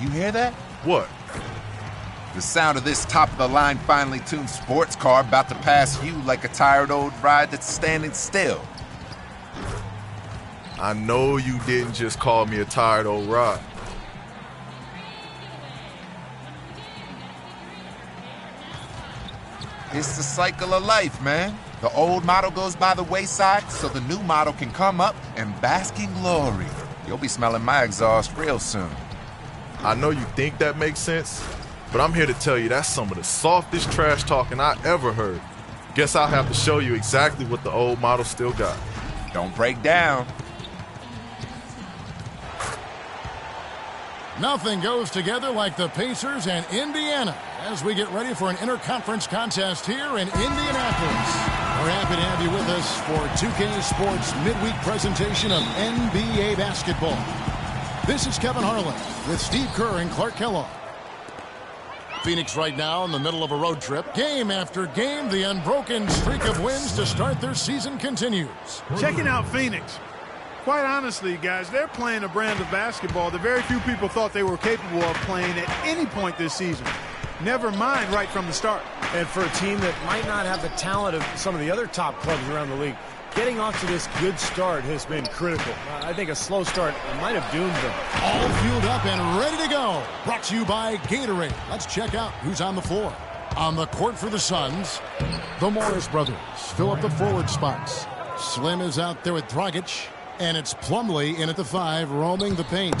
You hear that? What? The sound of this top-of-the-line finely tuned sports car about to pass you like a tired old ride that's standing still. I know you didn't just call me a tired old rod. It's the cycle of life, man. The old model goes by the wayside so the new model can come up and bask in glory. You'll be smelling my exhaust real soon. I know you think that makes sense, but I'm here to tell you that's some of the softest trash talking I ever heard. Guess I'll have to show you exactly what the old model still got. Don't break down. Nothing goes together like the Pacers and Indiana as we get ready for an interconference contest here in Indianapolis. We're happy to have you with us for 2K Sports midweek presentation of NBA basketball. This is Kevin Harlan with Steve Kerr and Clark Kellogg. Phoenix right now in the middle of a road trip. Game after game, the unbroken streak of wins to start their season continues. Checking out Phoenix. Quite honestly, guys, they're playing a brand of basketball that very few people thought they were capable of playing at any point this season. Never mind right from the start. And for a team that might not have the talent of some of the other top clubs around the league, getting off to this good start has been critical. I think a slow start might have doomed them. All fueled up and ready to go. Brought to you by Gatorade. Let's check out who's on the floor. On the court for the Suns, the Morris brothers fill up the forward spots. Slim is out there with Dragic. And it's Plumlee in at the 5, roaming the paint.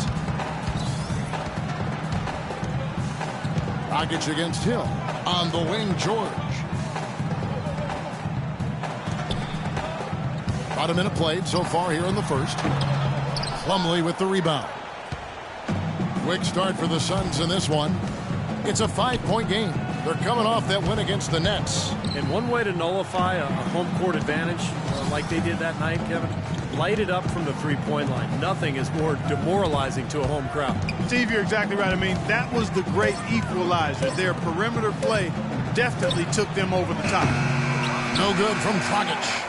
Dragic against Hill. On the wing, George. About a minute played so far here in the first. Plumlee with the rebound. Quick start for the Suns in this one. It's a 5-point game. They're coming off that win against the Nets. And one way to nullify a home court advantage, like they did that night, Kevin, light it up from the three-point line. Nothing is more demoralizing to a home crowd. Steve, you're exactly right. I mean, that was the great equalizer. Their perimeter play definitely took them over the top. No good from Dragic.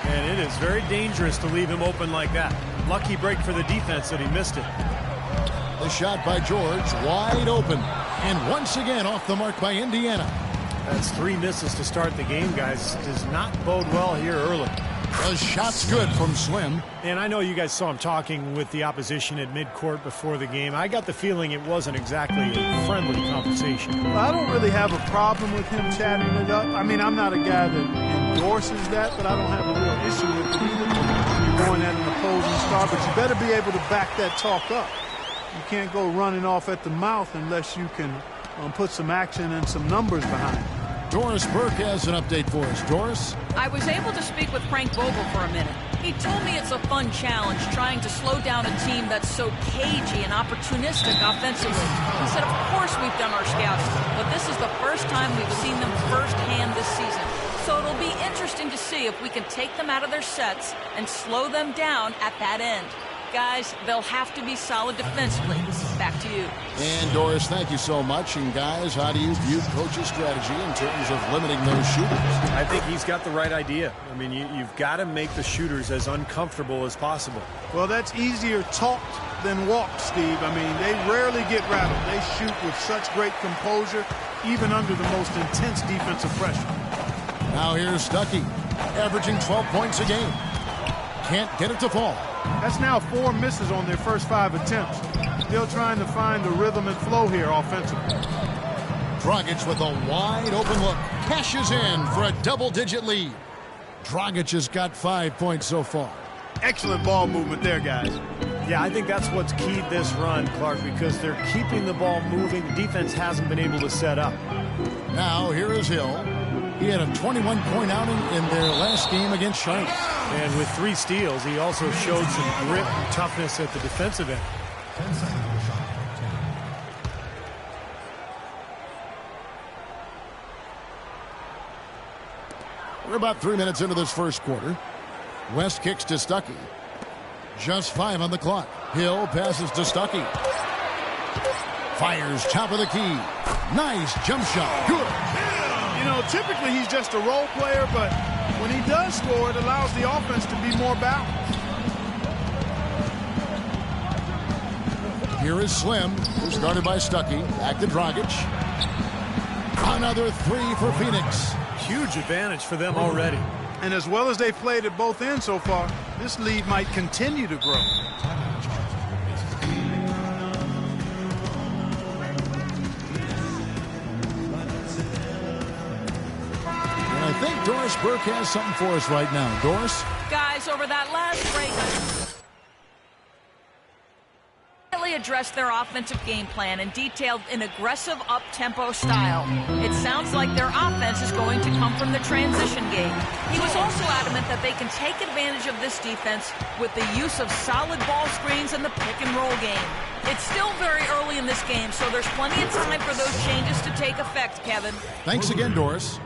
And it is very dangerous to leave him open like that. Lucky break for the defense that he missed it. The shot by George, wide open. And once again off the mark by Indiana. That's 3 misses to start the game, guys. Does not bode well here early. The shot's good from Slim. And I know you guys saw him talking with the opposition at midcourt before the game. I got the feeling it wasn't exactly a friendly conversation. Well, I don't really have a problem with him chatting it up. I mean, I'm not a guy that endorses that, but I don't have a real issue with it either. You're going at an opposing star, but you better be able to back that talk up. You can't go running off at the mouth unless you can put some action and some numbers behind it. Doris Burke has an update for us. Doris? I was able to speak with Frank Vogel for a minute. He told me it's a fun challenge trying to slow down a team that's so cagey and opportunistic offensively. He said, of course we've done our scouting, but this is the first time we've seen them firsthand this season. So it'll be interesting to see if we can take them out of their sets and slow them down at that end. Guys, they'll have to be solid defensively. Back to you. And Doris, thank you so much. And guys, how do you view coach's strategy in terms of limiting those shooters? I think he's got the right idea. I mean, you've got to make the shooters as uncomfortable as possible. Well, that's easier talked than walked, Steve. I mean, they rarely get rattled. They shoot with such great composure, even under the most intense defensive pressure. Now here's Stuckey, averaging 12 points a game. Can't get it to fall. That's now 4 misses on their first 5 attempts. Still trying to find the rhythm and flow here offensively. Dragic with a wide open look. Cashes in for a double-digit lead. Dragic has got 5 points so far. Excellent ball movement there, guys. Yeah, I think that's what's keyed this run, Clark, because they're keeping the ball moving. The defense hasn't been able to set up. Now here is Hill. He had a 21-point outing in their last game against Charlotte. And with 3 steals, he also showed some grit and toughness at the defensive end. We're about 3 minutes into this first quarter. West kicks to Stuckey. Just 5 on the clock. Hill passes to Stuckey. Fires top of the key. Nice jump shot. Good. You know, typically he's just a role player, but when he does score, it allows the offense to be more balanced. Here is Slim, who's guarded by Stuckey. Back to Dragic. Another three for Phoenix. Huge advantage for them already. And as well as they've played at both ends so far, this lead might continue to grow. And I think Doris Burke has something for us right now. Doris? Guys, over that last break, addressed their offensive game plan and detailed an aggressive up-tempo style. It sounds like their offense is going to come from the transition game. He was also adamant that they can take advantage of this defense with the use of solid ball screens and the pick-and-roll game. It's still very early in this game, so there's plenty of time for those changes to take effect, Kevin. Thanks again, Doris.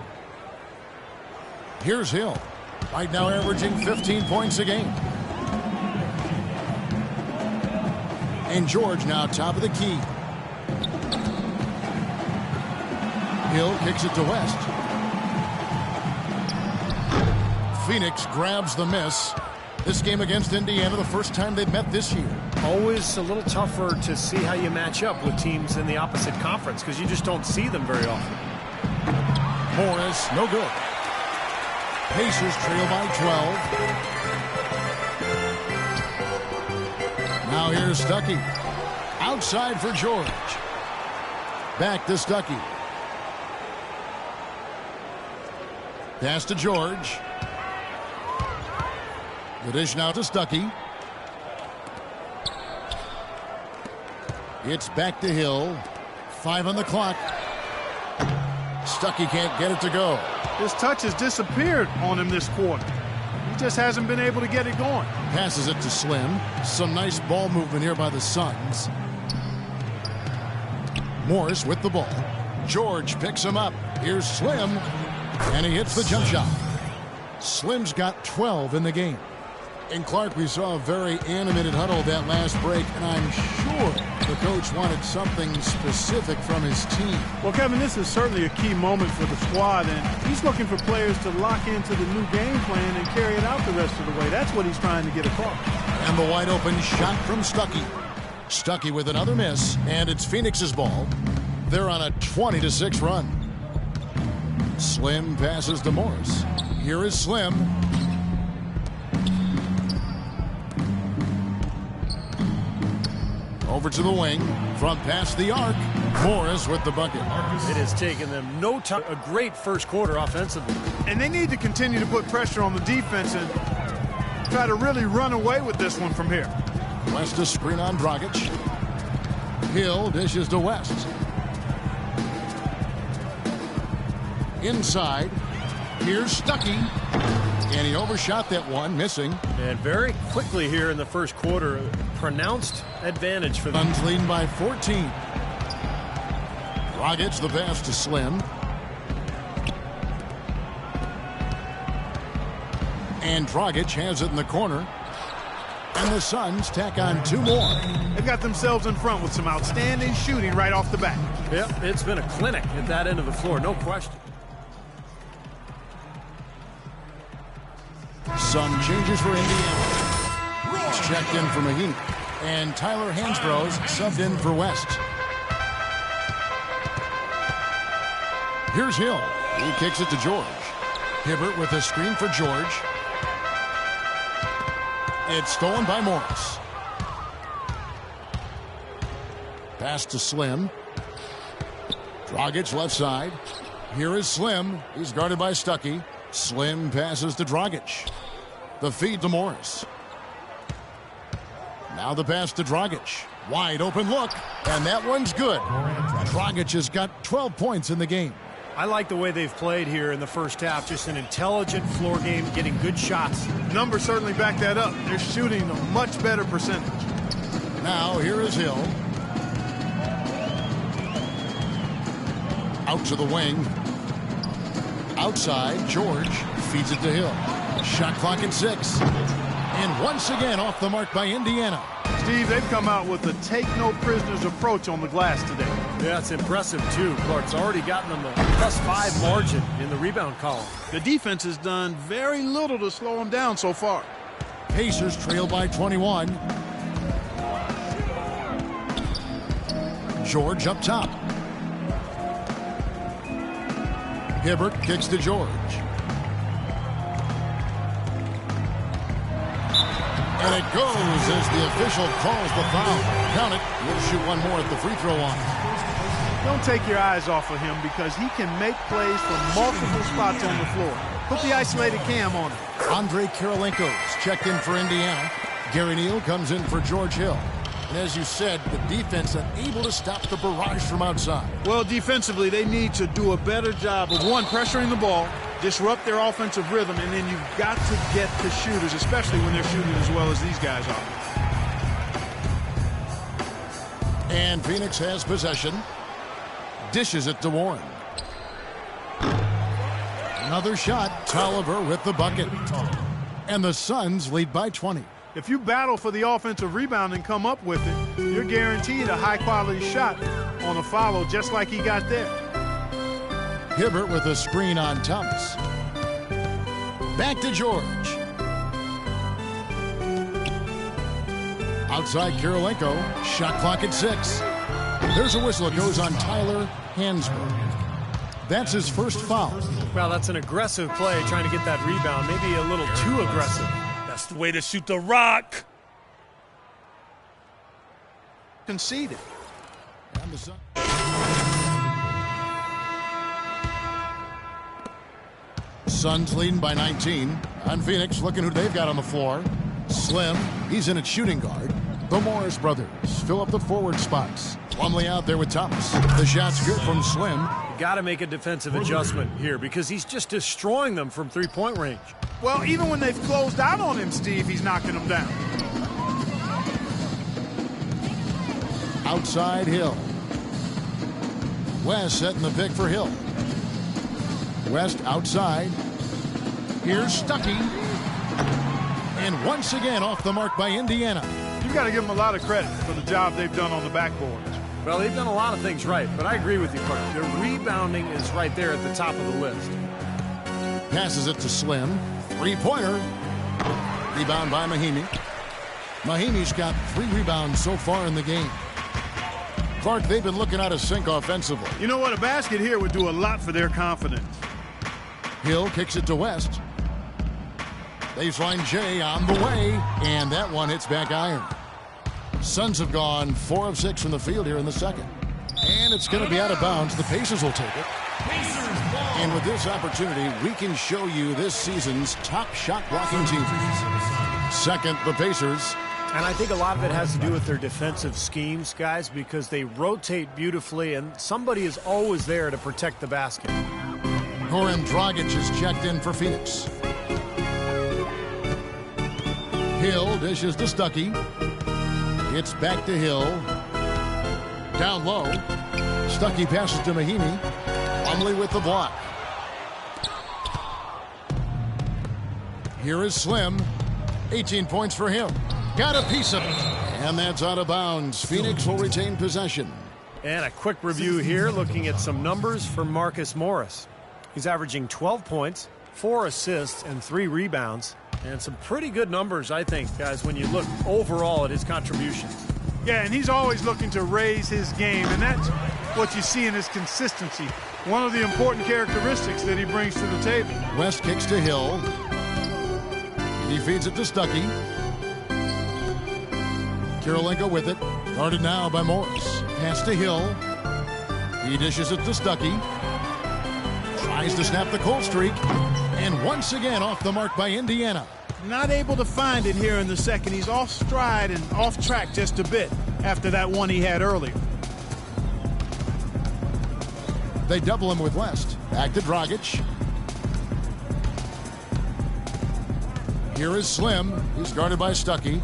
Here's Hill. Right now averaging 15 points a game. And George now top of the key. Hill kicks it to West. Phoenix grabs the miss. This game against Indiana, the first time they've met this year. Always a little tougher to see how you match up with teams in the opposite conference because you just don't see them very often. Morris, no good. Pacers trail by 12. Now here's Stuckey. Outside for George. Back to Stuckey. Pass to George. The dish now to Stuckey. It's back to Hill. 5 on the clock. Stuckey can't get it to go. His touch has disappeared on him this quarter. He just hasn't been able to get it going. Passes it to Slim. Some nice ball movement here by the Suns. Morris with the ball. George picks him up. Here's Slim. And he hits the jump shot. Slim's got 12 in the game. And Clark, we saw a very animated huddle that last break, and I'm sure the coach wanted something specific from his team. Well, Kevin, this is certainly a key moment for the squad, and he's looking for players to lock into the new game plan and carry it out the rest of the way. That's what he's trying to get across. And the wide open shot from Stuckey. Stuckey with another miss, and it's Phoenix's ball. They're on a 20-6 run. Slim passes to Morris. Here is Slim. Over to the wing, from past the arc. Morris with the bucket. It has taken them no time. A great first quarter offensively. And they need to continue to put pressure on the defense and try to really run away with this one from here. West to screen on Dragic. Hill dishes to West. Inside. Here's Stuckey. And he overshot that one, missing. And very quickly here in the first quarter, pronounced advantage for them. Suns leading by 14. Dragic the pass to Slim. And Dragic has it in the corner. And the Suns tack on 2 more. They've got themselves in front with some outstanding shooting right off the bat. Yep, it's been a clinic at that end of the floor, no question. Some changes for Indiana. It's checked in for Mahine. And Tyler Hansbrough subbed in for West. Here's Hill. He kicks it to George. Hibbert with a screen for George. It's stolen by Morris. Pass to Slim. Dragic left side. Here is Slim. He's guarded by Stuckey. Slim passes to Dragic. The feed to Morris. Now the pass to Dragic. Wide open look. And that one's good. Dragic has got 12 points in the game. I like the way they've played here in the first half. Just an intelligent floor game, getting good shots. Numbers certainly back that up. They're shooting a much better percentage. Now here is Hill. Out to the wing. Outside, George feeds it to Hill. Shot clock at 6. And once again off the mark by Indiana. Steve, they've come out with a take-no-prisoners approach on the glass today. Yeah, it's impressive, too. Clark's already gotten them a +5 margin in the rebound column. The defense has done very little to slow them down so far. Pacers trail by 21. George up top. Hibbert kicks to George. And it goes as the official calls the foul. Count it. We'll shoot one more at the free throw line. Don't take your eyes off of him because he can make plays from multiple spots on the floor. Put the isolated cam on him. Andre Kirilenko's checked in for Indiana. Gary Neal comes in for George Hill. And as you said, the defense unable to stop the barrage from outside. Well, defensively, they need to do a better job of, one, pressuring the ball, disrupt their offensive rhythm, and then you've got to get the shooters, especially when they're shooting as well as these guys are. And Phoenix has possession. Dishes it to Warren. Another shot. Tolliver with the bucket. And the Suns lead by 20. If you battle for the offensive rebound and come up with it, you're guaranteed a high-quality shot on a follow just like he got there. Hibbert with a screen on Thomas. Back to George. Outside Kirilenko. Shot clock at 6. There's a whistle. It goes on Tyler Hansberg. That's his first foul. Well, that's an aggressive play trying to get that rebound. Maybe a little too aggressive. That's the way to shoot the rock. Conceded. And the Suns leading by 19. On Phoenix, looking who they've got on the floor. Slim, he's in at shooting guard. The Morris brothers fill up the forward spots. Plumlee out there with Thomas. The shot's good from Slim. Got to make a defensive adjustment here because he's just destroying them from three-point range. Well, even when they've closed out on him, Steve, he's knocking them down. Outside Hill. West setting the pick for Hill. West outside. Here's Stuckey. And once again off the mark by Indiana. You've got to give them a lot of credit for the job they've done on the backboards. Well, they've done a lot of things right, but I agree with you, Clark. Their rebounding is right there at the top of the list. Passes it to Slim. Three-pointer. Rebound by Mahinmi. Mahimi's got 3 rebounds so far in the game. Clark, they've been looking out of sync offensively. You know what? A basket here would do a lot for their confidence. Hill kicks it to West. Baseline J on the way, and that one hits back iron. Suns have gone 4 of 6 from the field here in the second. And it's going to be out of bounds. The Pacers will take it. And with this opportunity, we can show you this season's top shot blocking team. Second, the Pacers. And I think a lot of it has to do with their defensive schemes, guys, because they rotate beautifully, and somebody is always there to protect the basket. Goran Dragic is checked in for Phoenix. Hill dishes to Stuckey. It's back to Hill. Down low. Stuckey passes to Mahinmi. Plumlee with the block. Here is Slim. 18 points for him. Got a piece of it. And that's out of bounds. Phoenix will retain possession. And a quick review here, looking at some numbers for Marcus Morris. He's averaging 12 points, 4 assists, and 3 rebounds. And some pretty good numbers, I think, guys, when you look overall at his contributions. Yeah, and he's always looking to raise his game, and that's what you see in his consistency. One of the important characteristics that he brings to the table. West kicks to Hill. He feeds it to Stuckey. Kirilenko with it. Guarded now by Morris. Pass to Hill. He dishes it to Stuckey. Tries to snap the cold streak. And once again off the mark by Indiana. Not able to find it here in the second. He's off stride and off track just a bit after that one he had earlier. They double him with West. Back to Dragic. Here is Slim. He's guarded by Stuckey.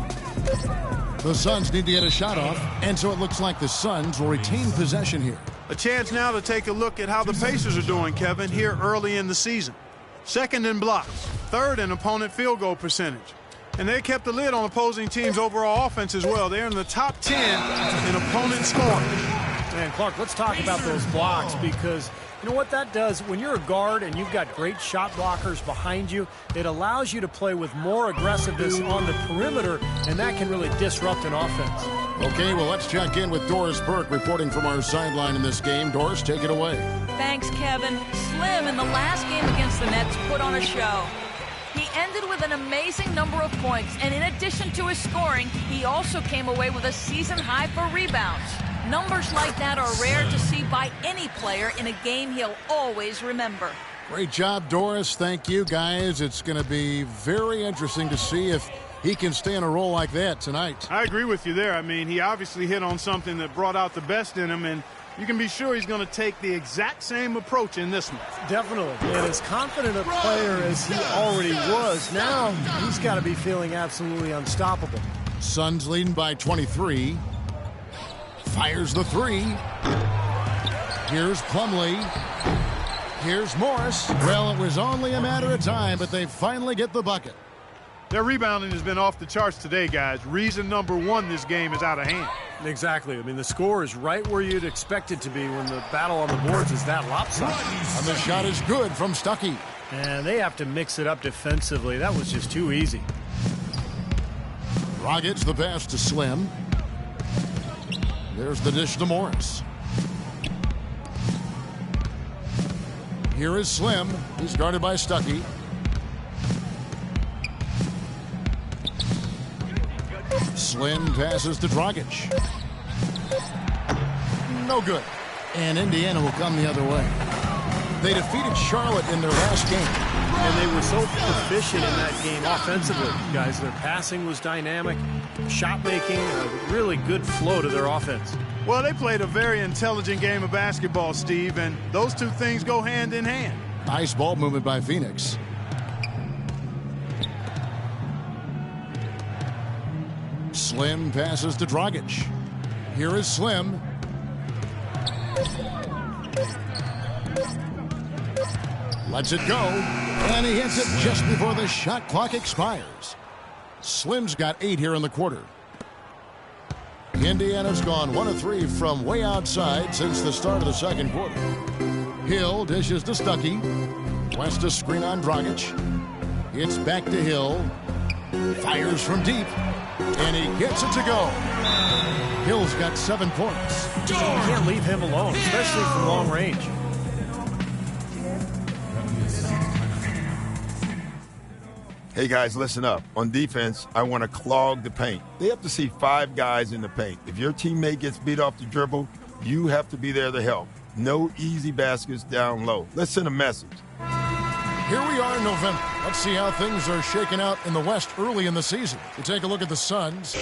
The Suns need to get a shot off, and so it looks like the Suns will retain possession here. A chance now to take a look at how the Pacers are doing, Kevin, here early in the season. Second in blocks, third in opponent field goal percentage. And they kept the lid on opposing teams' overall offense as well. They're in the top 10 in opponent scoring. And Clark, let's talk about those blocks because You know what that does? When you're a guard and you've got great shot blockers behind you, it allows you to play with more aggressiveness on the perimeter, and that can really disrupt an offense. Okay, well, let's check in with Doris Burke reporting from our sideline in this game. Doris, take it away. Thanks, Kevin. Slim in the last game against the Nets put on a show. He ended with an amazing number of points, and in addition to his scoring, he also came away with a season high for rebounds. Numbers like that are rare to see by any player in a game he'll always remember. Great job, Doris. Thank you, guys. It's going to be very interesting to see if he can stay in a role like that tonight. I agree with you there. I mean, he obviously hit on something that brought out the best in him, and you can be sure he's going to take the exact same approach in this one. Definitely. And as confident a player as he already was, now he's got to be feeling absolutely unstoppable. Suns leading by 23. Fires the three. Here's Plumlee. Here's Morris. Well, it was only a matter of time, but they finally get the bucket. Their rebounding has been off the charts today, guys. Reason number one, this game is out of hand. Exactly. I mean, the score is right where you'd expect it to be when the battle on the boards is that lopsided. And the shot is good from Stuckey. And they have to mix it up defensively. That was just too easy. Dragic the pass to Slim. There's the dish to Morris. Here is Slim. He's guarded by Stuckey. Slim passes to Dragic. No good. And Indiana will come the other way. They defeated Charlotte in their last game. And they were so proficient in that game offensively, guys. Their passing was dynamic, shot making, a really good flow to their offense. Well, they played a very intelligent game of basketball, Steve, and those two things go hand in hand. Nice ball movement by Phoenix. Slim passes to Dragic. Here is Slim. Lets it go, and he hits it just before the shot clock expires. Slim's got 8 here in the quarter. Indiana's gone 1 of 3 from way outside since the start of the second quarter. Hill dishes to Stuckey. West to screen on Dragic. It's back to Hill. Fires from deep, and he gets it to go. Hill's got 7 points. You can't leave him alone, especially from long range. Hey, guys, listen up. On defense, I want to clog the paint. They have to see 5 guys in the paint. If your teammate gets beat off the dribble, you have to be there to help. No easy baskets down low. Let's send a message. Here we are in November. Let's see how things are shaking out in the West early in the season. We take a look at the Suns.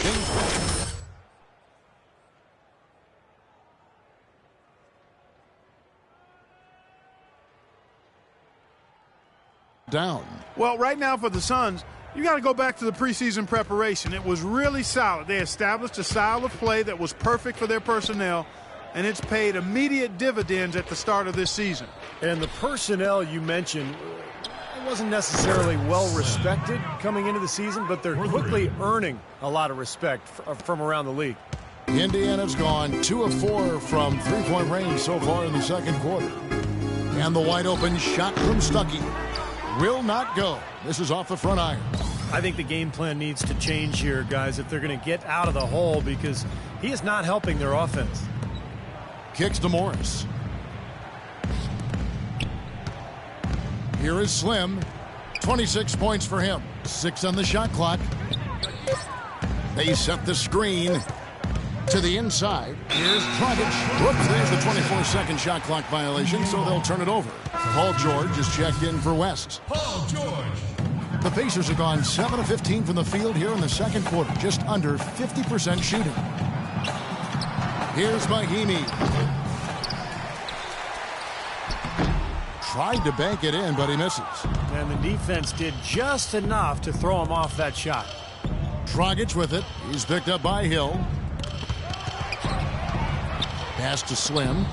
Down. Well, right now for the Suns, you got to go back to the preseason preparation. It was really solid. They established a style of play that was perfect for their personnel, and it's paid immediate dividends at the start of this season. And the personnel you mentioned wasn't necessarily well respected coming into the season, but they're quickly earning a lot of respect from around the league. Indiana's gone 2 of 4 from three-point range so far in the second quarter. And the wide open shot from Stuckey will not go. This is off the front iron. I think the game plan needs to change here, guys, if they're going to get out of the hole, because he is not helping their offense. Kicks to Morris. Here is Slim. 26 points for him. 6 on the shot clock. They set the screen to the inside. Here's Dragic. Whoops, there's the 24-second shot clock violation, so they'll turn it over. Paul George is checked in for West. Paul George. The Pacers have gone 7 of 15 from the field here in the second quarter, just under 50% shooting. Here's Mahimi. Tried to bank it in, but he misses. And the defense did just enough to throw him off that shot. Dragic with it. He's picked up by Hill. Pass to Slim.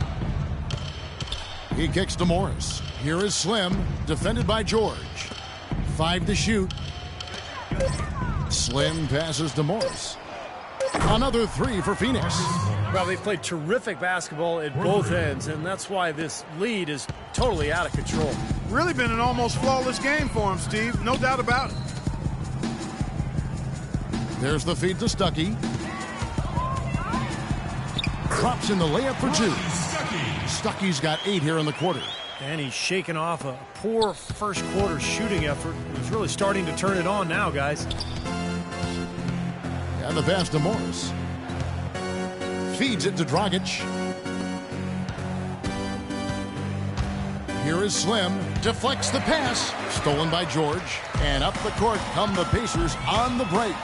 He kicks to Morris. Here is Slim, defended by George. 5 to shoot. Slim passes to Morris. Another three for Phoenix. Well, they played terrific basketball at both ends, and that's why this lead is totally out of control. Really been an almost flawless game for him, Steve. No doubt about it. There's the feed to Stuckey. Drops in the layup for two. Stuckey's got 8 here in the quarter. And he's shaking off a poor first quarter shooting effort. He's really starting to turn it on now, guys. And the pass to Morris. Feeds it to Dragic. Here is Slim. Deflects the pass. Stolen by George. And up the court come the Pacers on the break.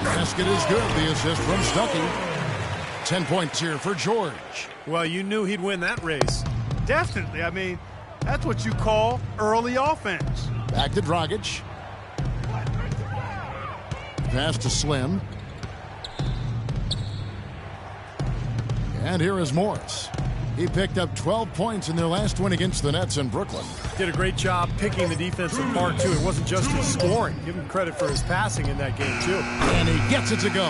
Basket is good. The assist from Stuckey. 10 points here for George. Well, you knew he'd win that race. Definitely. I mean, that's what you call early offense. Back to Dragic. Pass to Slim. And here is Morris. He picked up 12 points in their last win against the Nets in Brooklyn. Did a great job picking the defense apart, too. It wasn't just his scoring. Give him credit for his passing in that game, too. And he gets it to go.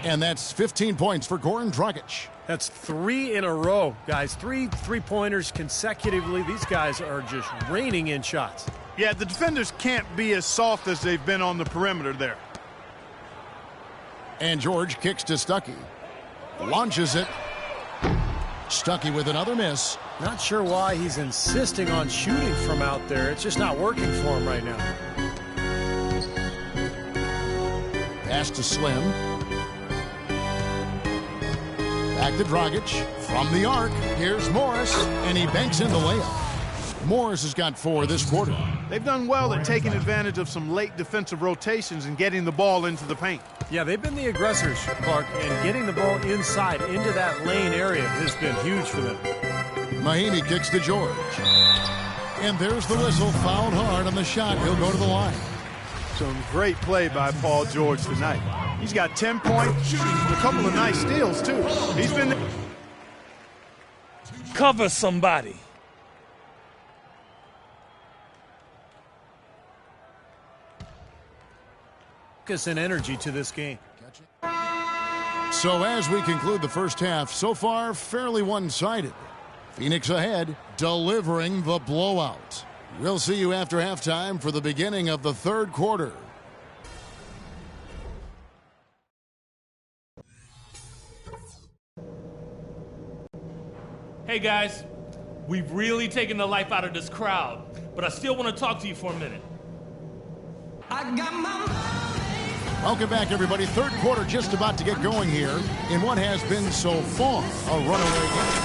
And that's 15 points for Goran Dragic. That's 3 in a row, guys. 3 three-pointers consecutively. These guys are just raining in shots. Yeah, the defenders can't be as soft as they've been on the perimeter there. And George kicks to Stuckey. Launches it. Stuckey with another miss. Not sure why he's insisting on shooting from out there. It's just not working for him right now. Pass to Slim. Back to Dragic. From the arc, here's Morris, and he banks in the layup. Morris has got 4 this quarter. They've done well at taking advantage of some late defensive rotations and getting the ball into the paint. Yeah, they've been the aggressors, Clark, and getting the ball inside into that lane area has been huge for them. Mahinmi kicks to George. And there's the whistle, fouled hard on the shot. He'll go to the line. Some great play by Paul George tonight. He's got 10 points, a couple of nice steals, too. He's been... Cover somebody. Focus and energy to this game. So as we conclude the first half, so far fairly one-sided. Phoenix ahead, delivering the blowout. We'll see you after halftime for the beginning of the third quarter. Hey guys, we've really taken the life out of this crowd, but I still want to talk to you for a minute. Welcome back, everybody. Third quarter just about to get going here in what has been so far a runaway game.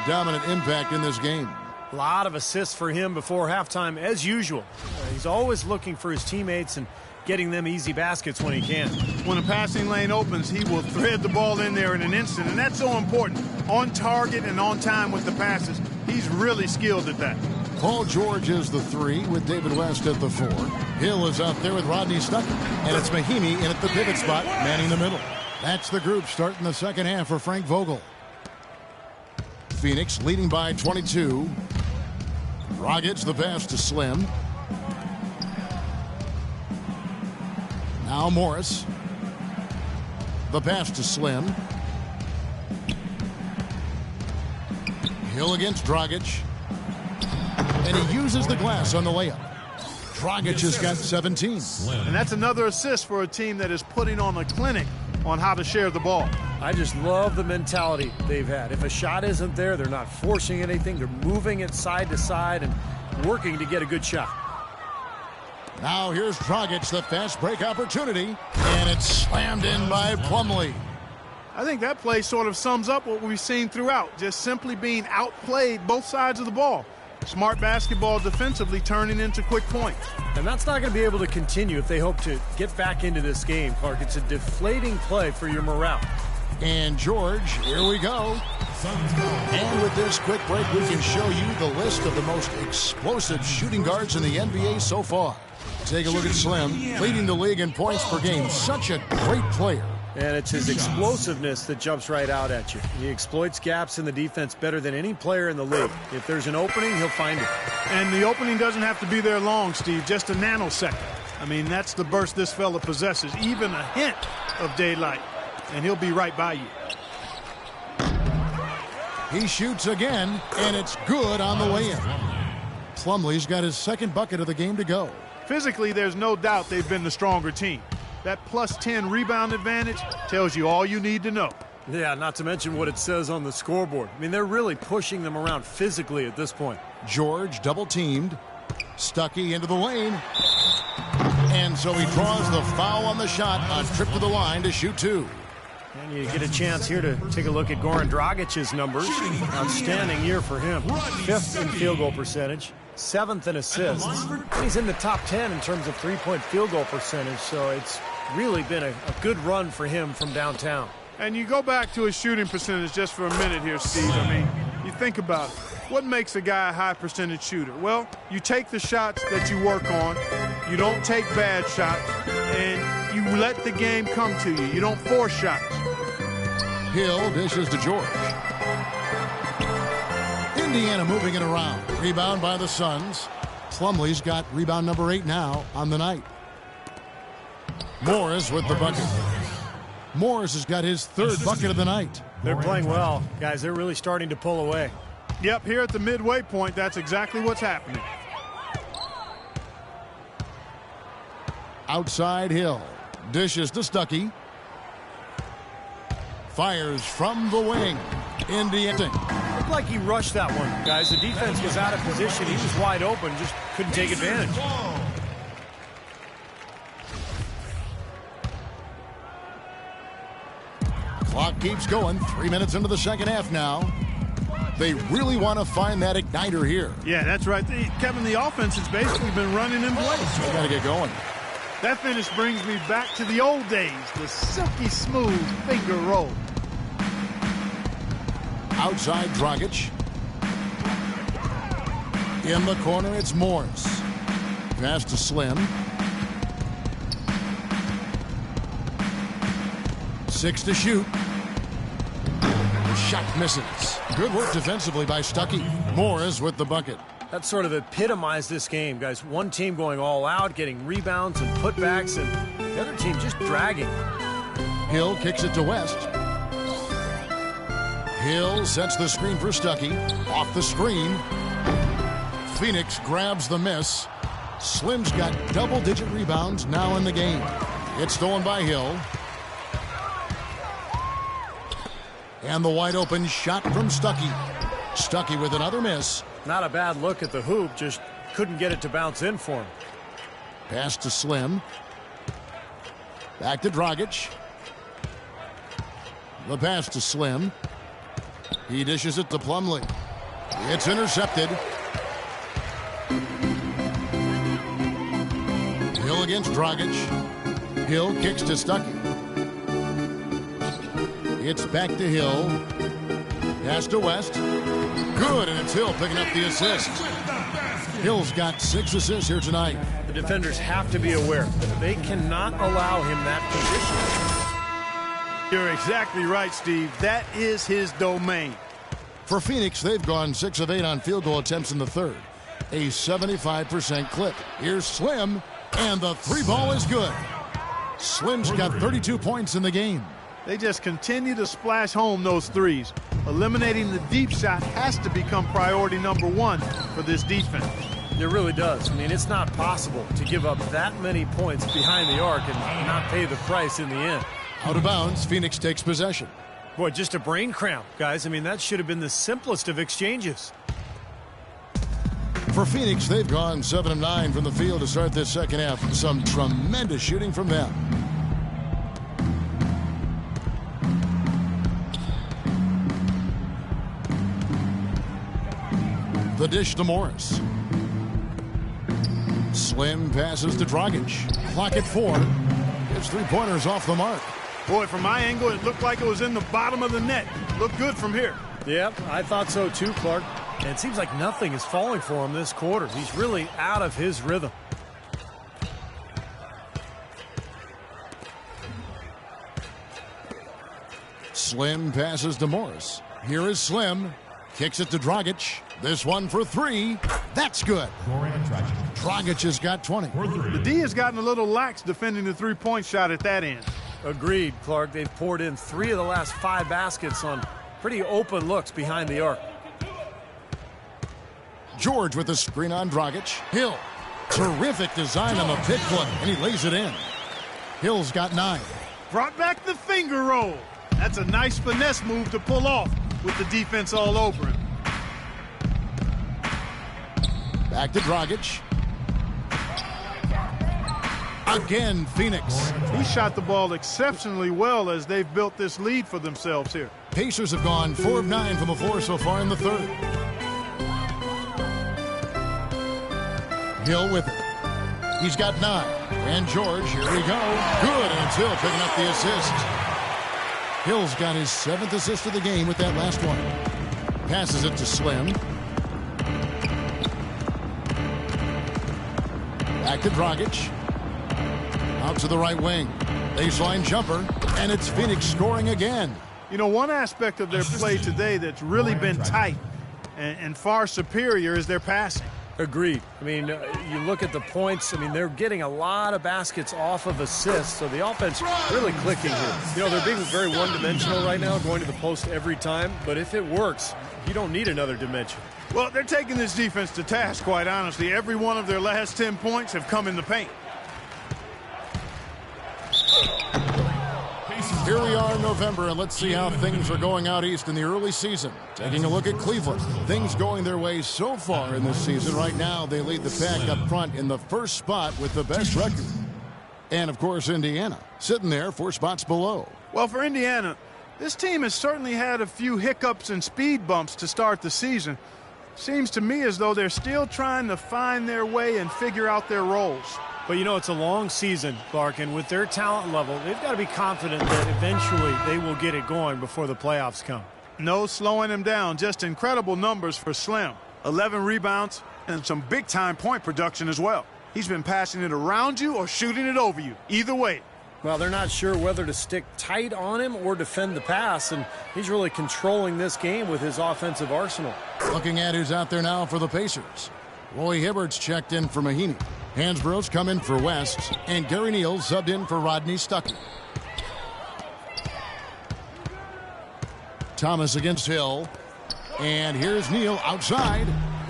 Dominant impact in this game. A lot of assists for him before halftime, as usual. He's always looking for his teammates and getting them easy baskets when he can. When a passing lane opens, he will thread the ball in there in an instant, and that's so important. On target and on time with the passes. He's really skilled at that. Paul George is the 3 with David West at the 4. Hill is out there with Rodney Stuckey. And it's Mahinmi in at the pivot spot, manning the middle. That's the group starting the second half for Frank Vogel. Phoenix leading by 22. Dragic the pass to Slim. Now Morris. The pass to Slim. Hill against Dragic. And he uses the glass on the layup. Dragic has got 17. And that's another assist for a team that is putting on a clinic on how to share the ball. I just love the mentality they've had. If a shot isn't there, they're not forcing anything. They're moving it side to side and working to get a good shot. Now here's Dragic, the fast break opportunity. And it's slammed in by Plumlee. I think that play sort of sums up what we've seen throughout. Just simply being outplayed both sides of the ball. Smart basketball defensively turning into quick points. And that's not going to be able to continue if they hope to get back into this game, Clark. It's a deflating play for your morale. And George, here we go. And with this quick break, we can show you the list of the most explosive shooting guards in the NBA so far. Take a look at Slim, leading the league in points per game. Such a great player. And it's his explosiveness that jumps right out at you. He exploits gaps in the defense better than any player in the league. If there's an opening, he'll find it. And the opening doesn't have to be there long, Steve, just a nanosecond. I mean, that's the burst this fella possesses, even a hint of daylight, and he'll be right by you. He shoots again, and it's good on the way in. Plumlee's got his second bucket of the game to go. Physically, there's no doubt they've been the stronger team. That plus 10 rebound advantage tells you all you need to know. Yeah, not to mention what it says on the scoreboard. I mean, they're really pushing them around physically at this point. George double-teamed. Stuckey into the lane. And so he draws the foul on the shot, a trip to the line to shoot two. And you get a chance here to take a look at Goran Dragic's numbers. Outstanding year for him. 5th in field goal percentage, 7th in assists. And he's in the top 10 in terms of three-point field goal percentage, so it's really been a good run for him from downtown. And you go back to his shooting percentage just for a minute here, Steve. I mean, you think about it. What makes a guy a high percentage shooter? Well, you take the shots that you work on, you don't take bad shots, and you let the game come to you. You don't force shots. Hill dishes to George. Indiana moving it around. Rebound by the Suns. Plumlee's got rebound number 8 now on the night. Morris with the bucket. Morris has got his 3rd bucket of the night. They're playing well. Guys, they're really starting to pull away. Yep, here at the midway point, that's exactly what's happening. Outside Hill. Dishes to Stuckey. Fires from the wing. Indiana. Looked like he rushed that one, guys. The defense was out of position. He was wide open, just couldn't take advantage. Clock keeps going. 3 minutes into the second half now. They really want to find that igniter here. Yeah, that's right. Kevin, the offense has basically been running in place. They got to get going. That finish brings me back to the old days, the silky smooth finger roll. Outside Dragic. In the corner, it's Morris. Pass to Slim. 6 to shoot. The shot misses. Good work defensively by Stuckey. Morris with the bucket. That sort of epitomized this game, guys. One team going all out, getting rebounds and putbacks, and the other team just dragging. Hill kicks it to West. Hill sets the screen for Stuckey. Off the screen. Phoenix grabs the miss. Slim's got double-digit rebounds now in the game. It's stolen by Hill. And the wide-open shot from Stuckey. Stuckey with another miss. Not a bad look at the hoop, just couldn't get it to bounce in for him. Pass to Slim. Back to Dragic. The pass to Slim. He dishes it to Plumlee. It's intercepted. Hill against Dragic. Hill kicks to Stuckey. It's back to Hill. Pass to West. Good, and it's Hill picking up the assist. Hill's got 6 assists here tonight. The defenders have to be aware that they cannot allow him that position. You're exactly right, Steve. That is his domain. For Phoenix, they've gone 6 of 8 on field goal attempts in the third. A 75% clip. Here's Slim, and the 3-ball is good. Slim's got 32 points in the game. They just continue to splash home those threes. Eliminating the deep shot has to become priority number 1 for this defense. It really does. I mean, it's not possible to give up that many points behind the arc and not pay the price in the end. Out of bounds, Phoenix takes possession. Boy, just a brain cramp, guys. I mean, that should have been the simplest of exchanges. For Phoenix, they've gone 7 of 9 from the field to start this second half. Some tremendous shooting from them. The dish to Morris. Slim passes to Dragic. Clock at 4. His 3-pointers off the mark. Boy, from my angle, it looked like it was in the bottom of the net. Looked good from here. Yep, I thought so too, Clark. And it seems like nothing is falling for him this quarter. He's really out of his rhythm. Slim passes to Morris. Here is Slim. Kicks it to Dragic. This one for three. That's good. Dragic has got 20. The D has gotten a little lax defending the three-point shot at that end. Agreed, Clark. They've poured in 3 of the last 5 baskets on pretty open looks behind the arc. George with the screen on Dragic. Hill. Terrific design on the pick play, and he lays it in. Hill's got 9. Brought back the finger roll. That's a nice finesse move to pull off with the defense all over him. Back to Dragic. Again, Phoenix. He shot the ball exceptionally well as they've built this lead for themselves here. Pacers have gone 4 of 9 from the floor so far in the third. Hill with it. He's got 9. And George, here we go. Good, and it's Hill picking up the assist. Hill's got his 7th assist of the game with that last one. Passes it to Slim. Back to Dragic. Out to the right wing. Baseline jumper, and it's Phoenix scoring again. You know, one aspect of their play today that's really been tight and far superior is their passing. Agreed. I mean, you look at the points. I mean, they're getting a lot of baskets off of assists, so the offense really clicking here. You know, they're being very one-dimensional right now, going to the post every time, but if it works, you don't need another dimension. Well, they're taking this defense to task, quite honestly. Every one of their last 10 points have come in the paint. Here we are in November, and let's see how things are going out east in the early season. Taking a look at Cleveland. Things going their way so far in this season. Right now, they lead the pack up front in the first spot with the best record. And, of course, Indiana, sitting there 4 spots below. Well, for Indiana, this team has certainly had a few hiccups and speed bumps to start the season. Seems to me as though they're still trying to find their way and figure out their roles. But, you know, it's a long season, Clark, and with their talent level, they've got to be confident that eventually they will get it going before the playoffs come. No slowing him down. Just incredible numbers for Slim. 11 rebounds and some big-time point production as well. He's been passing it around you or shooting it over you. Either way. Well, they're not sure whether to stick tight on him or defend the pass, and he's really controlling this game with his offensive arsenal. Looking at who's out there now for the Pacers. Roy Hibbert's checked in for Mahinmi. Hansborough's come in for West, and Gary Neal subbed in for Rodney Stuckey. Thomas against Hill. And here's Neal outside.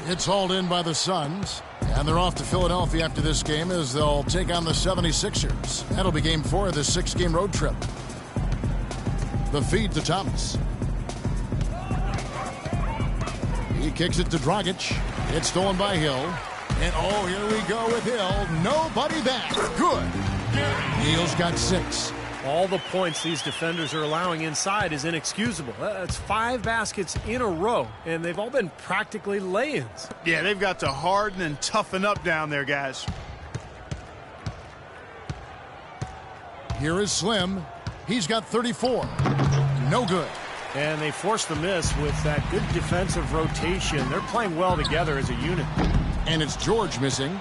It's hauled in by the Suns. And they're off to Philadelphia after this game as they'll take on the 76ers. That'll be game 4 of this 6-game road trip. The feed to Thomas. He kicks it to Dragic. It's stolen by Hill. And oh, here we go with Hill. Nobody back. Good. Neal's got 6. All the points these defenders are allowing inside is inexcusable. That's 5 baskets in a row, and they've all been practically lay-ins. Yeah, they've got to harden and toughen up down there, guys. Here is Slim. He's got 34. No good. And they forced the miss with that good defensive rotation. They're playing well together as a unit. And it's George missing.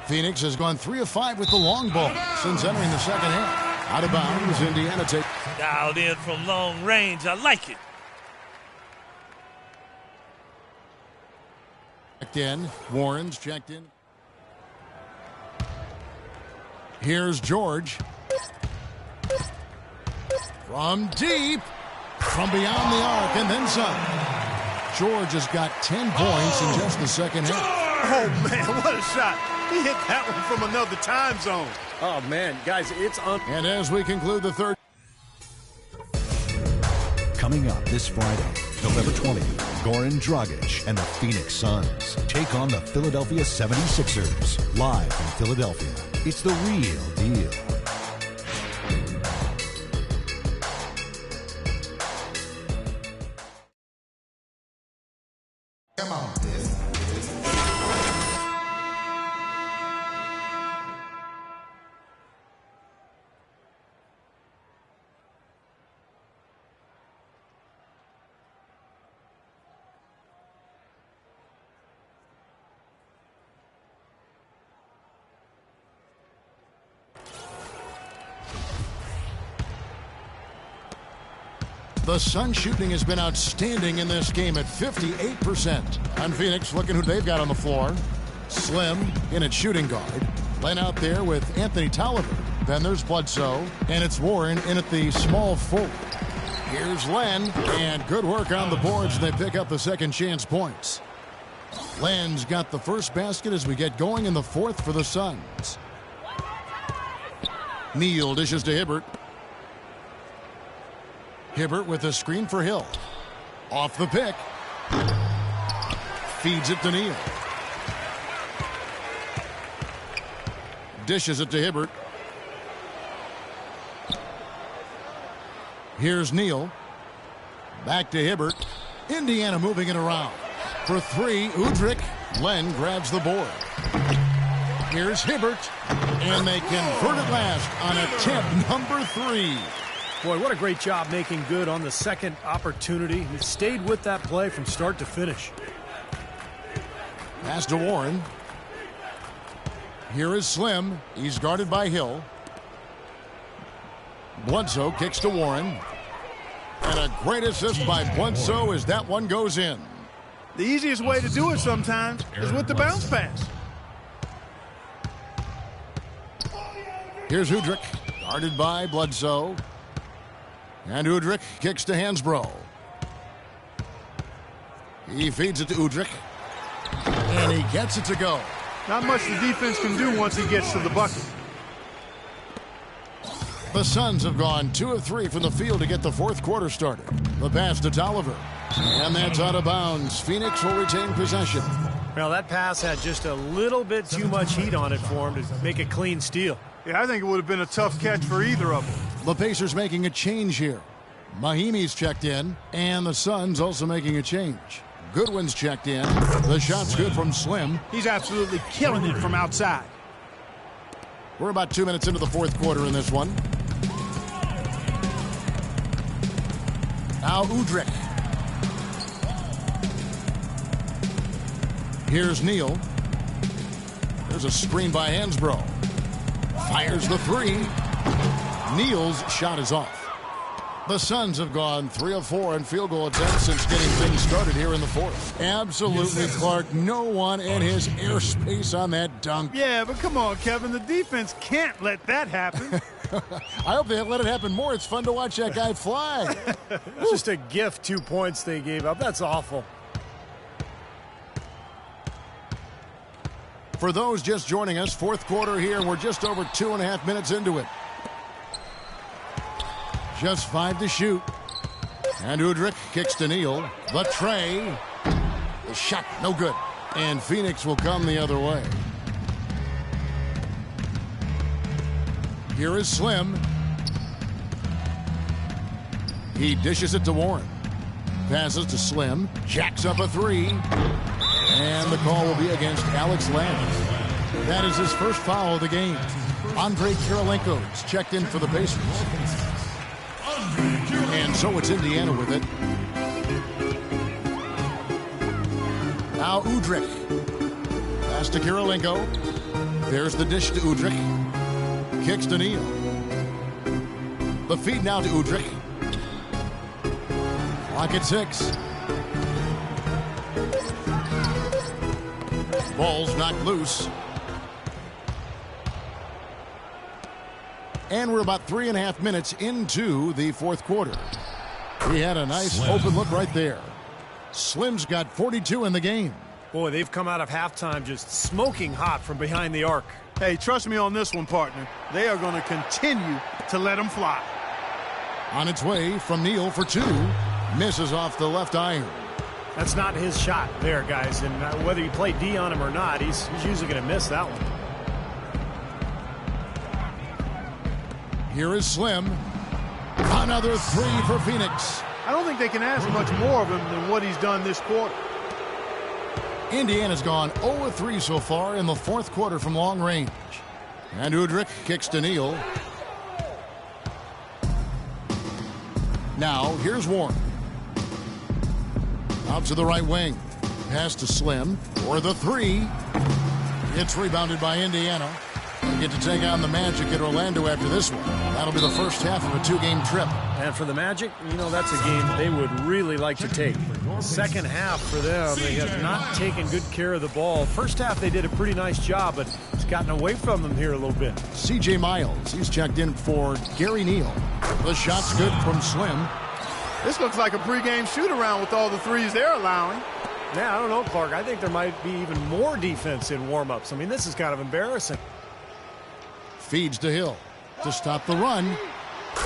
Phoenix has gone 3 of 5 with the long ball since entering the second half. Out of bounds, Indiana takes. Dialed in from long range. I like it. Checked in. Warren's checked in. Here's George. From deep. From beyond the arc and then some. George has got 10 points in just the second half. Oh, man, what a shot. He hit that one from another time zone. Oh, man, guys, it's on. And as we conclude the third. Coming up this Friday, November 20th, Goran Dragic and the Phoenix Suns take on the Philadelphia 76ers. Live from Philadelphia, it's the real deal. Come on. The Sun shooting has been outstanding in this game at 58%. On Phoenix, looking who they've got on the floor. Slim in at shooting guard. Len out there with Anthony Tolliver. Then there's Bledsoe, and it's Warren in at the small forward. Here's Len, and good work on the boards. They pick up the second chance points. Len's got the first basket as we get going in the fourth for the Suns. Neal dishes to Hibbert. Hibbert with a screen for Hill. Off the pick. Feeds it to Neal. Dishes it to Hibbert. Here's Neal. Back to Hibbert. Indiana moving it around. For three, Udrih. Len grabs the board. Here's Hibbert. And they convert it last on attempt number 3. Boy, what a great job making good on the second opportunity. He stayed with that play from start to finish. Pass to Warren. Here is Slim. He's guarded by Hill. Bledsoe kicks to Warren. And a great assist by Bledsoe as that one goes in. The easiest way to do it sometimes is with the bounce pass. Here's Udrih, guarded by Bledsoe. And Udrih kicks to Hansbrough. He feeds it to Udrih. And he gets it to go. Not much the defense can do once he gets to the bucket. The Suns have gone 2 of 3 from the field to get the fourth quarter started. The pass to Tolliver. And that's out of bounds. Phoenix will retain possession. Well, that pass had just a little bit too much heat on it for him to make a clean steal. Yeah, I think it would have been a tough catch for either of them. The Pacers making a change here. Mahimi's checked in, and the Suns also making a change. Goodwin's checked in. The shot's good from Slim. He's absolutely killing it from outside. We're about 2 minutes into the fourth quarter in this one. Now Udrih. Here's Neal. There's a screen by Hansbrough. Fires the three. Neal's shot is off. The Suns have gone 3 of 4 in field goal attempts since getting things started here in the fourth. Absolutely, Clark. No one in his airspace on that dunk. Yeah, but come on, Kevin. The defense can't let that happen. I hope they let it happen more. It's fun to watch that guy fly. Just a gift, 2 points they gave up. That's awful. For those just joining us, fourth quarter here, and we're just over 2.5 minutes into it. Just 5 to shoot. And Udrih kicks to Neal. The tray. The shot, no good. And Phoenix will come the other way. Here is Slim. He dishes it to Warren. Passes to Slim. Jacks up a three. And the call will be against Alex Len. That is his first foul of the game. Andre Kirilenko's checked in for the Pacers. And so it's Indiana with it. Now Udrih. Pass to Kirilenko. There's the dish to Udrih. Kicks to Neal. The feed now to Udrih. Clock at 6. Ball's knocked loose. And we're about 3.5 minutes into the fourth quarter. We had a nice open look right there. Slim's got 42 in the game. Boy, they've come out of halftime just smoking hot from behind the arc. Hey, trust me on this one, partner. They are going to continue to let them fly. On its way from Neal for 2. Misses off the left iron. That's not his shot there, guys. And whether you play D on him or not, he's usually going to miss that one. Here is Slim. Another 3 for Phoenix. I don't think they can ask much more of him than what he's done this quarter. Indiana's gone 0-3 so far in the fourth quarter from long range. And Udrih kicks to Neal. Now, here's Warren. Out to the right wing. Pass to Slim for the 3. It's rebounded by Indiana. get to take on the Magic at Orlando after this one. That'll be the first half of a 2-game trip. And for the Magic, you know, that's a game they would really like to take. Second half for them, they have not taken good care of the ball. First half, they did a pretty nice job, but it's gotten away from them here a little bit. C.J. Miles, he's checked in for Gary Neal. The shot's good from Slim. This looks like a pregame shoot-around with all the threes they're allowing. Yeah, I don't know, Clark. I think there might be even more defense in warm-ups. I mean, this is kind of embarrassing. Feeds to Hill to stop the run.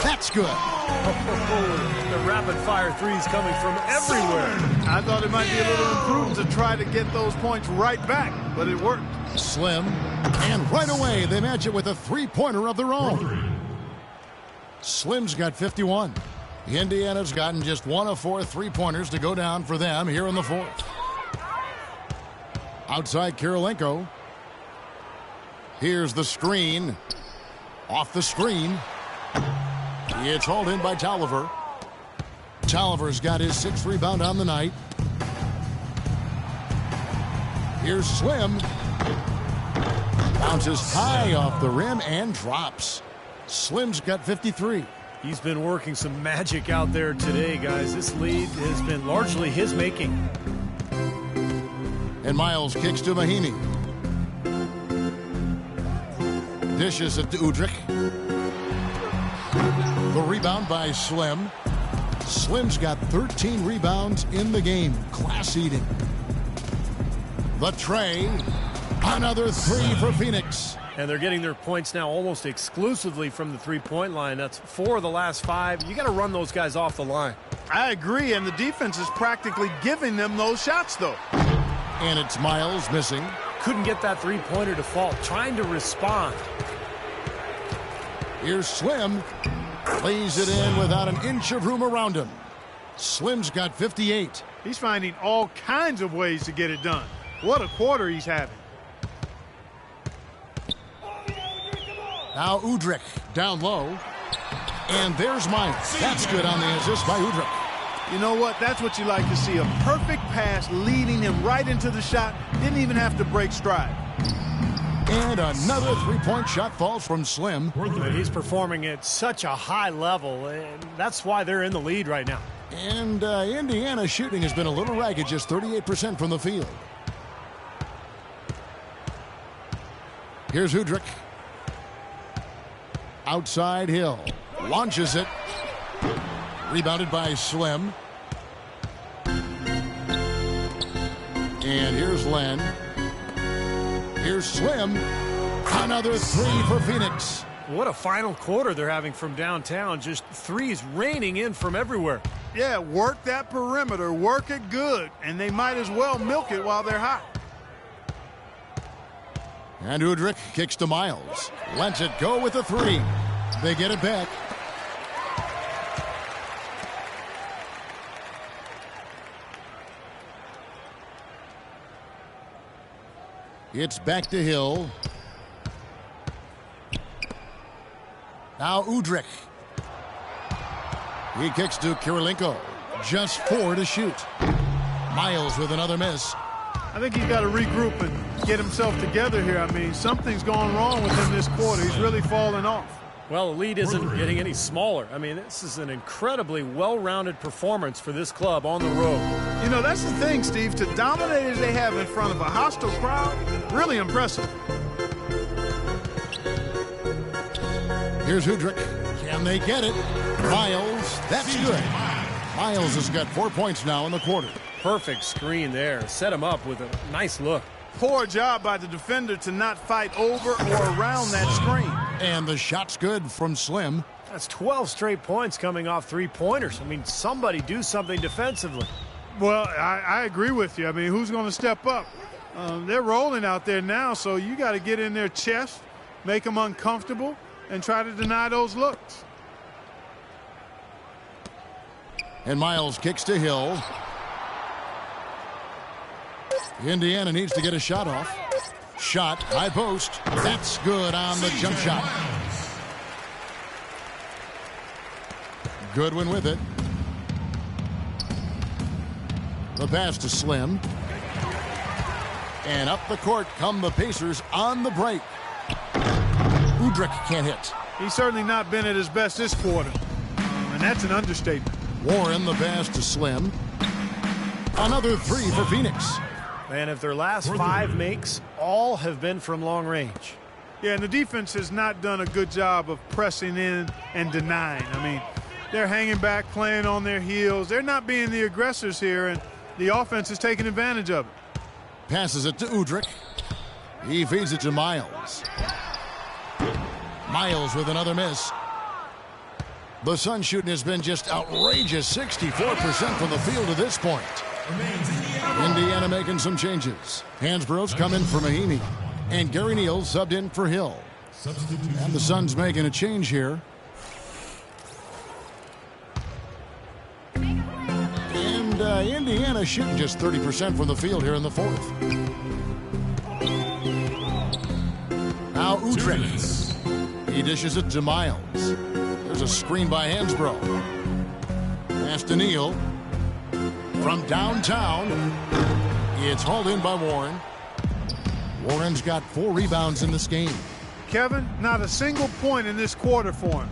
That's good. The rapid-fire threes coming from everywhere. I thought it might be a little improved to try to get those points right back, but it worked. Slim, and right away they match it with a three-pointer of their own. Slim's got 51. Indiana's gotten just 1 of 4 three-pointers to go down for them here in the fourth. Outside Kirilenko. Here's the screen. Off the screen. It's hauled in by Tolliver. Tolliver's got his 6th rebound on the night. Here's Slim. Bounces high off the rim and drops. Slim's got 53. He's been working some magic out there today, guys. This lead has been largely his making. And Miles kicks to Mahinmi. Dishes it to Udrih. The rebound by Slim. Slim's got 13 rebounds in the game. Class eating. The tray. Another 3 for Phoenix. And they're getting their points now almost exclusively from the three-point line. That's 4 of the last 5. You got to run those guys off the line. I agree, and the defense is practically giving them those shots, though. And it's Miles missing. Couldn't get that three-pointer to fall. Trying to respond. Here's Slim. Lays it in without an inch of room around him. Slim's got 58. He's finding all kinds of ways to get it done. What a quarter he's having. Now Udrih down low. And there's Miles. That's good on the assist by Udrih. You know what? That's what you like to see. A perfect pass leading him right into the shot. Didn't even have to break stride. And another three-point shot falls from Slim. He's performing at such a high level, and that's why they're in the lead right now. And Indiana's shooting has been a little ragged, just 38% from the field. Here's Udrih. Outside Hill. Launches it. Rebounded by Slim. And here's Len. Here's Slim. Another 3 for Phoenix. What a final quarter they're having from downtown. Just threes raining in from everywhere. Yeah, work that perimeter. Work it good. And they might as well milk it while they're hot. And Udrih kicks to Miles. Lets it go with a 3. They get it back. It's back to Hill. Now Udrih. He kicks to Kirilenko. Just 4 to shoot. Miles with another miss. I think he's got to regroup and get himself together here. I mean, something's going wrong with him this quarter. He's really falling off. Well, the lead isn't getting any smaller. I mean, this is an incredibly well-rounded performance for this club on the road. You know, that's the thing, Steve. To dominate as they have in front of a hostile crowd, really impressive. Here's Udrih. Can they get it? Miles, that's good. Miles has got 4 points now in the quarter. Perfect screen there. Set him up with a nice look. Poor job by the defender to not fight over or around that screen. And the shot's good from Slim. That's 12 straight points coming off three-pointers. I mean, somebody do something defensively. Well, I agree with you. I mean, who's going to step up? They're rolling out there now, so you got to get in their chest, make them uncomfortable, and try to deny those looks. And Miles kicks to Hill. Indiana needs to get a shot off. Shot, high post. That's good on the jump shot. Goodwin with it. The pass to Slim. And up the court come the Pacers on the break. Udrih can't hit. He's certainly not been at his best this quarter. And that's an understatement. Warren the pass to Slim. Another three for Phoenix. Man, if their last 5 makes, all have been from long range. Yeah, and the defense has not done a good job of pressing in and denying. I mean, they're hanging back, playing on their heels. They're not being the aggressors here, and the offense is taking advantage of it. Passes it to Udrih. He feeds it to Miles. Miles with another miss. The Sun shooting has been just outrageous, 64% from the field to this point. Indiana making some changes. Hansborough's come in for Mahimi. And Gary Neal subbed in for Hill. And the Suns making a change here. And Indiana shooting just 30% from the field here in the fourth. Now Udrih. He dishes it to Miles. There's a screen by Hansbrough. Pass to Neal. From downtown, it's hauled in by Warren. Warren's got 4 rebounds in this game. Kevin, not a single point in this quarter for him.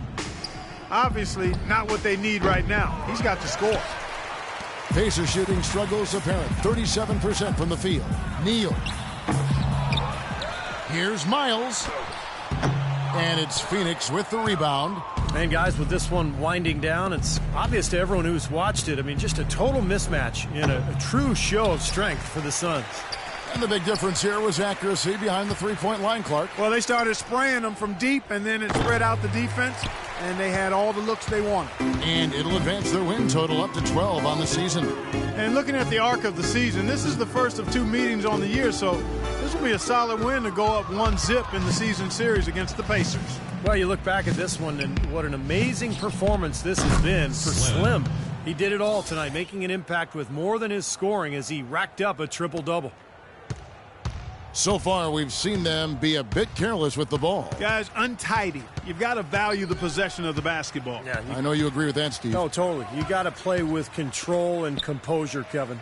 Obviously, not what they need right now. He's got to score. Pacer shooting struggles apparent. 37% from the field. Neal. Here's Miles. And it's Phoenix with the rebound. And guys, with this one winding down, it's obvious to everyone who's watched it. I mean, just a total mismatch in a true show of strength for the Suns. And the big difference here was accuracy behind the three-point line, Clark. Well, they started spraying them from deep, and then it spread out the defense, and they had all the looks they wanted. And it'll advance their win total up to 12 on the season. And looking at the arc of the season, this is the first of 2 meetings on the year, so this will be a solid win to go up 1-0 in the season series against the Pacers. Well, you look back at this one, and what an amazing performance this has been for Slim. He did it all tonight, making an impact with more than his scoring as he racked up a triple-double. So far, we've seen them be a bit careless with the ball. Guys, untidy. You've got to value the possession of the basketball. Yeah, I know you agree with that, Steve. No, totally. You got to play with control and composure, Kevin.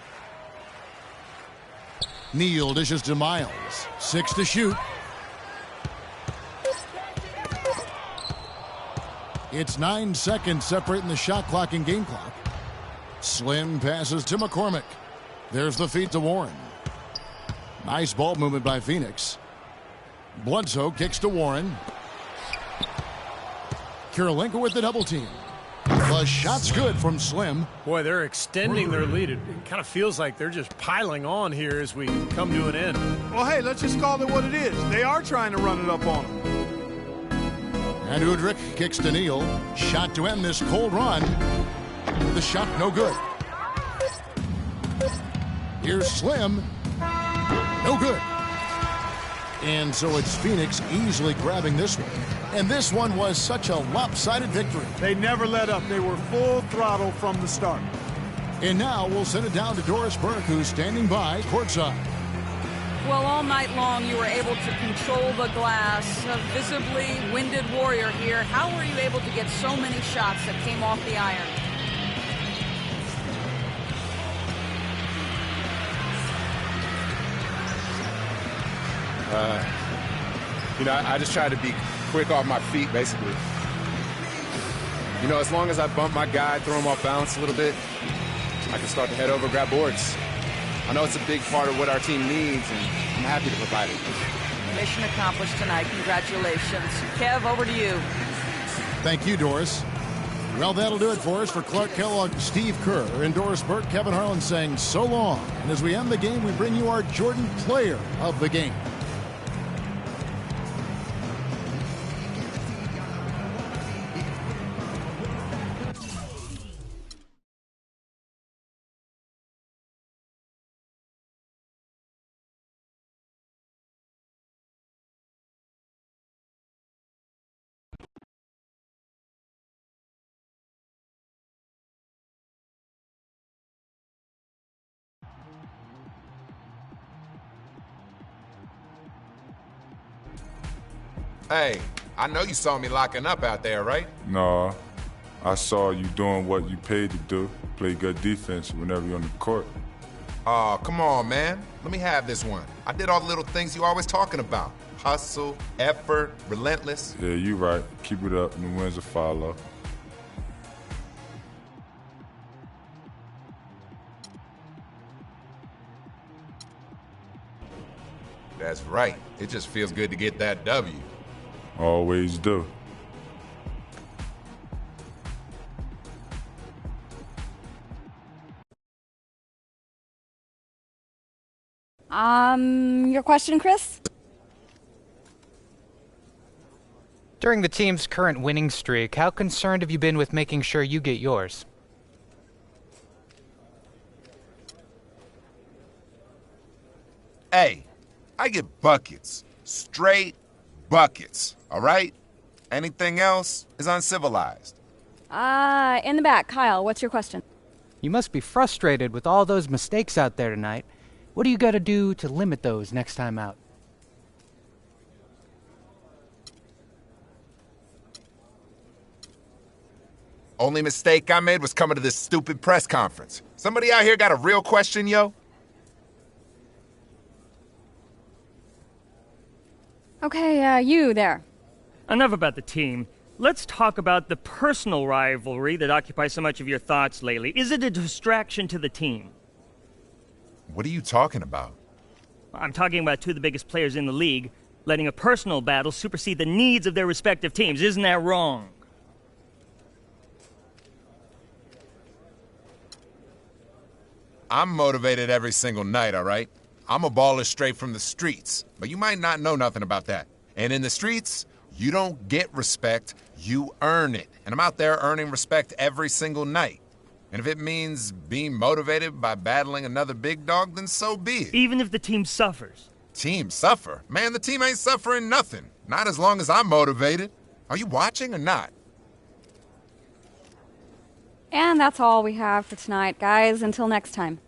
Neal dishes to Miles. 6 to shoot. It's 9 seconds separating the shot clock and game clock. Slim passes to McCormick. There's the feed to Warren. Nice ball movement by Phoenix. Bledsoe kicks to Warren. Kirilenko with the double team. The shot's good from Slim. Boy, they're extending their lead. It kind of feels like they're just piling on here as we come to an end. Well, hey, let's just call it what it is. They are trying to run it up on them. And Udrih kicks to Neal. Shot to end this cold run. The shot no good. Here's Slim. No good. And so it's Phoenix easily grabbing this one. And this one was such a lopsided victory. They never let up. They were full throttle from the start. And now we'll send it down to Doris Burke, who's standing by courtside. Well, all night long you were able to control the glass. A visibly winded warrior here. How were you able to get so many shots that came off the iron? I just try to be quick off my feet, basically. As long as I bump my guy, throw him off balance a little bit, I can start to head over, grab boards. I know it's a big part of what our team needs, and I'm happy to provide it. Mission accomplished tonight. Congratulations. Kev, over to you. Thank you, Doris. Well, that'll do it for us. For Clark Kellogg, Steve Kerr, and Doris Burke, Kevin Harlan saying so long. And as we end the game, we bring you our Jordan Player of the Game. Hey, I know you saw me locking up out there, right? No, I saw you doing what you paid to do. Play good defense whenever you're on the court. Aw, come on, man. Let me have this one. I did all the little things you always talking about. Hustle, effort, relentless. Yeah, you right. Keep it up, and the wins will follow. That's right. It just feels good to get that W. Always do. Your question, Chris? During the team's current winning streak, how concerned have you been with making sure you get yours? Hey, I get buckets. Straight buckets, all right? Anything else is uncivilized. In the back. Kyle, what's your question? You must be frustrated with all those mistakes out there tonight. What do you got to do to limit those next time out? Only mistake I made was coming to this stupid press conference. Somebody out here got a real question, yo? Okay, you there. Enough about the team. Let's talk about the personal rivalry that occupies so much of your thoughts lately. Is it a distraction to the team? What are you talking about? I'm talking about two of the biggest players in the league letting a personal battle supersede the needs of their respective teams. Isn't that wrong? I'm motivated every single night, all right? I'm a baller straight from the streets, but you might not know nothing about that. And in the streets, you don't get respect, you earn it. And I'm out there earning respect every single night. And if it means being motivated by battling another big dog, then so be it. Even if the team suffers? Team suffer? Man, the team ain't suffering nothing. Not as long as I'm motivated. Are you watching or not? And that's all we have for tonight, guys. Until next time.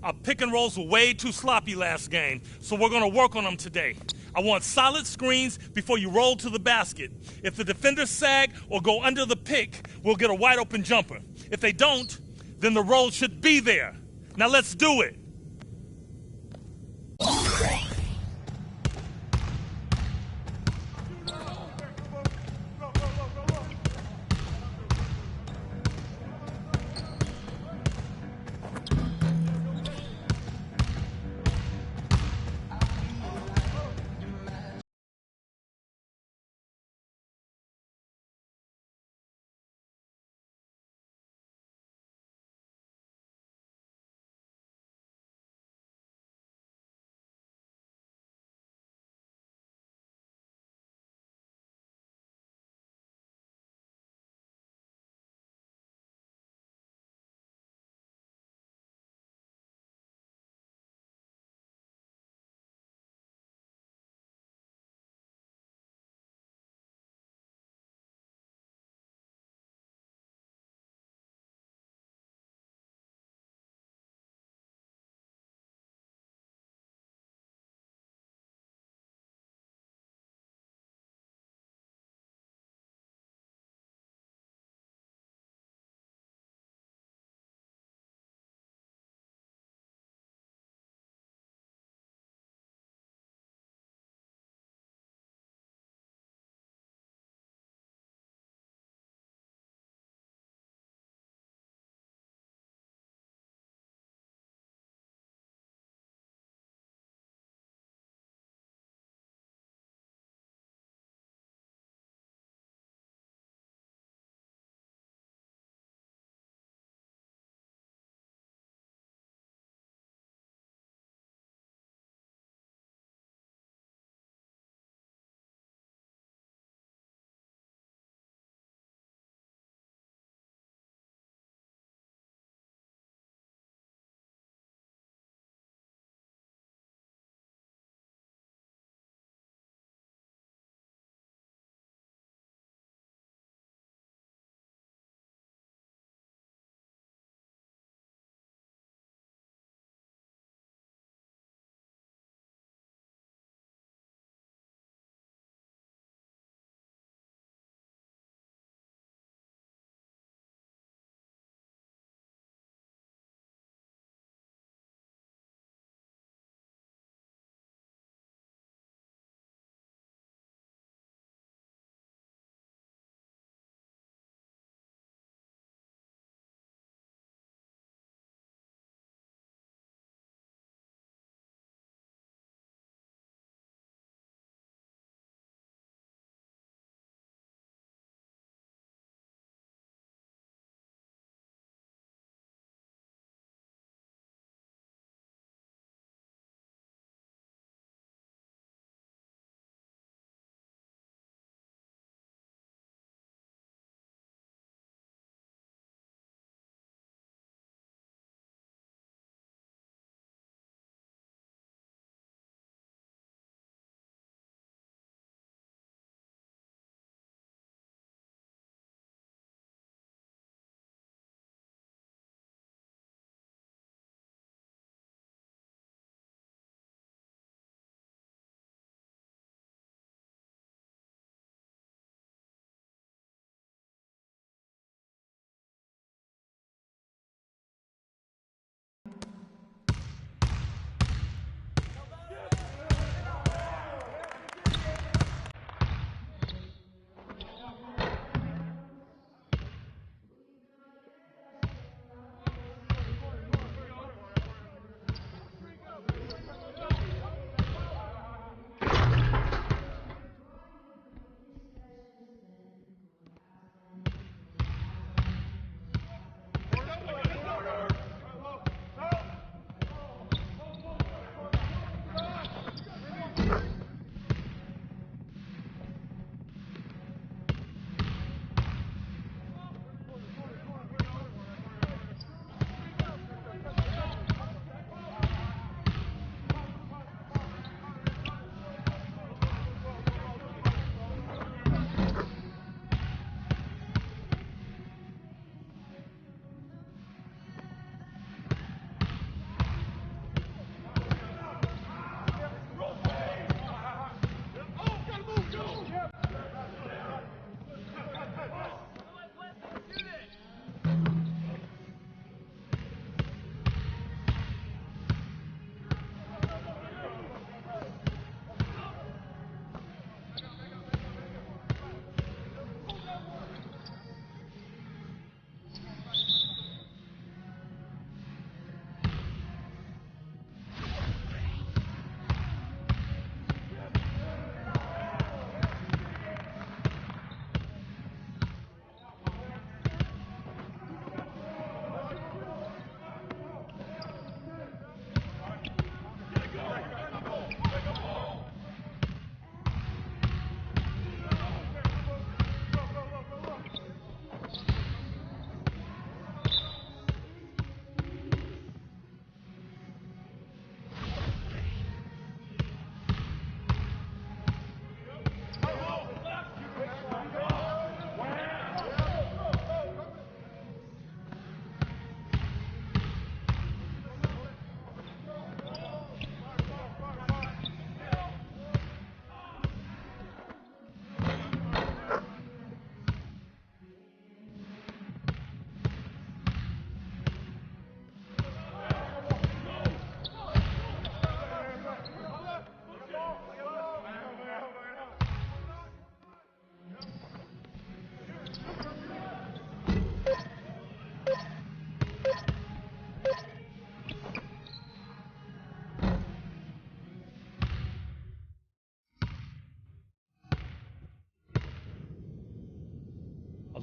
Our pick and rolls were way too sloppy last game, so we're going to work on them today. I want solid screens before you roll to the basket. If the defenders sag or go under the pick, we'll get a wide open jumper. If they don't, then the roll should be there. Now let's do it.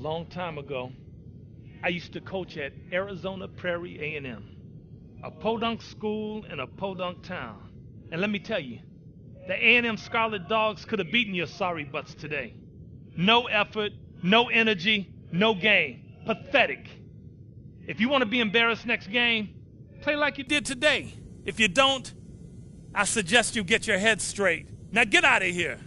long time ago, I used to coach at Arizona Prairie A&M, a podunk school in a podunk town. And let me tell you, the A&M Scarlet Dogs could have beaten your sorry butts today. No effort, no energy, no game. Pathetic. If you want to be embarrassed next game, play like you did today. If you don't, I suggest you get your head straight. Now get out of here.